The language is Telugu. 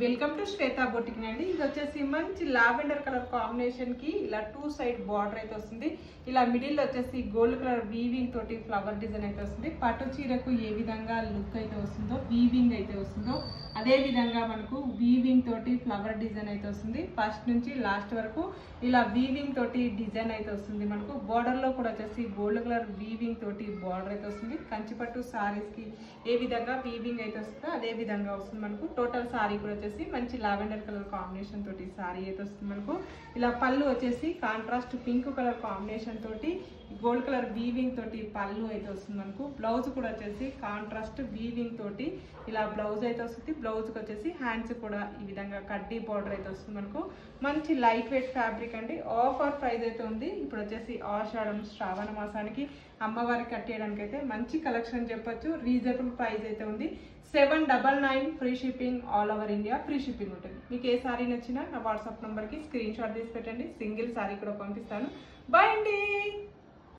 వెల్కమ్ టు శ్వేత బొటిక్ అండి. ఇది వచ్చేసి మంచి లావెండర్ కలర్ కాంబినేషన్ కి ఇలా 2 సైడ్ బార్డర్ అయితే వస్తుంది. ఇలా మిడిల్ వచ్చేసి గోల్డ్ కలర్ వీవింగ్ తోటి ఫ్లవర్ డిజైన్ అయితే వస్తుంది. పట్టు చీరకు ఏ విధంగా లుక్ అయితే వస్తుందో వీవింగ్ అయితే వస్తుందో అదే విధంగా మనకు వీవింగ్ తోటి ఫ్లవర్ డిజైన్ అయితే వస్తుంది. ఫస్ట్ నుంచి లాస్ట్ వరకు ఇలా వీవింగ్ తోటి డిజైన్ అయితే వస్తుంది. మనకు బార్డర్ లో కూడా వచ్చేసి గోల్డ్ కలర్ వీవింగ్ తోటి బార్డర్ అయితే వస్తుంది. కంచిపట్టు సారీస్ కి ఏ విధంగా వీవింగ్ అయితే వస్తుందో అదే విధంగా వస్తుంది. మనకు టోటల్ సారీ కూడా వచ్చేసి మంచి లావెండర్ కలర్ కాంబినేషన్ తోటి సారీ అయితే వస్తుంది. మనకు ఇలా పళ్ళు వచ్చేసి కాంట్రాస్ట్ పింక్ కలర్ కాంబినేషన్ తోటి గోల్డ్ కలర్ వీవింగ్ తోటి పళ్ళు అయితే వస్తుంది. మనకు బ్లౌజ్ కూడా వచ్చేసి కాంట్రాస్ట్ వీవింగ్ తోటి ఇలా బ్లౌజ్ అయితే వస్తుంది. బ్లౌజ్కి వచ్చేసి హ్యాండ్స్ కూడా ఈ విధంగా కడ్డీ బార్డర్ అయితే వస్తుంది. మనకు మంచి లైట్ వెయిట్ ఫ్యాబ్రిక్ అండి. ఆఫర్ ప్రైస్ అయితే ఉంది. ఇప్పుడు వచ్చేసి ఆషాఢం శ్రావణ మాసానికి అమ్మవారికి కట్టేయడానికి అయితే మంచి కలెక్షన్ చెప్పొచ్చు. రీజనబుల్ ప్రైస్ అయితే ఉంది. 799 free shipping all over India free shipping ఉంటుంది. మీకు ఏ సారీ నచ్చినా నా వాట్సాప్ నెంబర్కి స్క్రీన్ షాట్ తీసి పెట్టండి. సింగిల్ సారీ కూడా పంపిస్తాను. బాయ్ అండి.